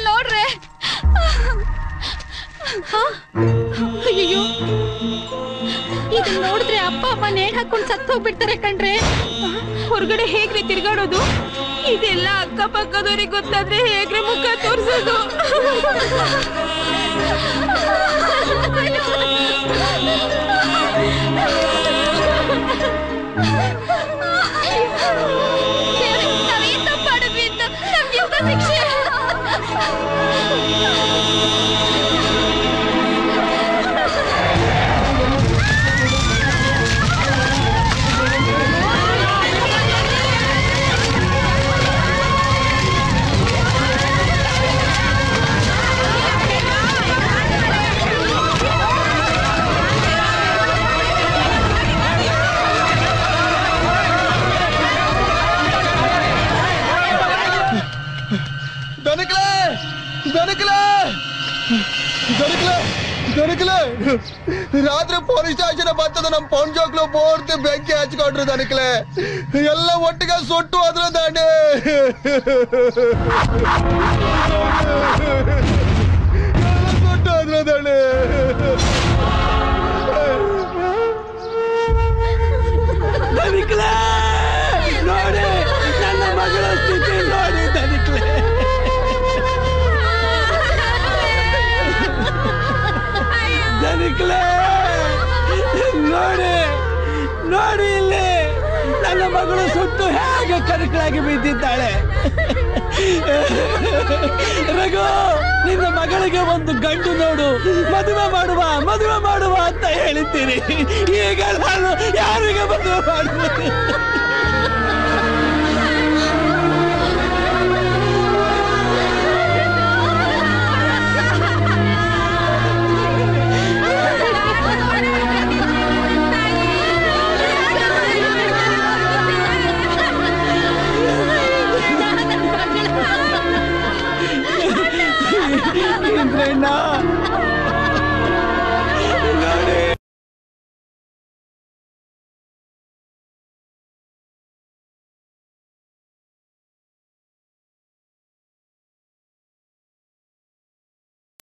ಇಲ್ಲಿ ನೋಡ್ರೆ. ಅಯ್ಯೋ, ಇದನ್ನ ನೋಡಿದ್ರೆ ಅಪ್ಪ ಅಮ್ಮ ನೇಣ್ ಹಾಕೊಂಡು ಸತ್ತು ಹೋಗ್ಬಿಡ್ತಾರೆ ಕಣ್ರೆ. ಹೊರಗಡೆ ಹೇಗ್ರಿ ತಿರ್ಗಾಡೋದು? ಇದೆಲ್ಲ ಅಕ್ಕಪಕ್ಕದವ್ರಿಗೆ ಗೊತ್ತಾದ್ರೆ ಹೇಗ್ರೆ ಮುಖ ತೋರ್ಸೋದು? ನಾವೇನ್ ತಪ್ಪು ಮಾಡಿದ್ವಿ ಅಂತ ನಮ್ಗಿಂತ ಶಿಕ್ಷೆ. ರಾತ್ರಿ ಪೊಲೀಸ್ ಸ್ಟೇಷನ್ ಬರ್ತದ ನಮ್ ಪೌಂಡ್ ಜೋಕ್ಲು ಪೂರ್ತಿ ಬೆಂಕಿ ಹಚ್ಕೊಂಡ್ರು ದನಕ್ಲೆ. ಎಲ್ಲ ಒಟ್ಟಿಗೆ ಸುಟ್ಟು ಹೋದ್ರು ದಾಂಡೆ. ಸುಟ್ಟು ಹೋದ್ರು ದಾಂಡೆ. ನೋಡಿ ನನ್ನ ಮಗಳ ಸ್ಥಿತಿ ನೋಡಿ ದನಿಕ್ಲೆ. ನೋಡಿ ನೋಡಿ ಇಲ್ಲಿ ನನ್ನ ಮಗಳು ಸುಟ್ಟು ಹೇಗೆ ಕರಕಲಾಗಿ ಬಿದ್ದಿದ್ದಾಳೆ. ರಘು, ನಿನ್ನ ಮಗಳಿಗೆ ಒಂದು ಗಂಡು ನೋಡು, ಮದುವೆ ಮಾಡುವ ಅಂತ ಹೇಳಿದ್ದೀರಿ. ಈಗ ನಾನು ಯಾರಿಗೆ ಮದುವೆ ಮಾಡುವುದು?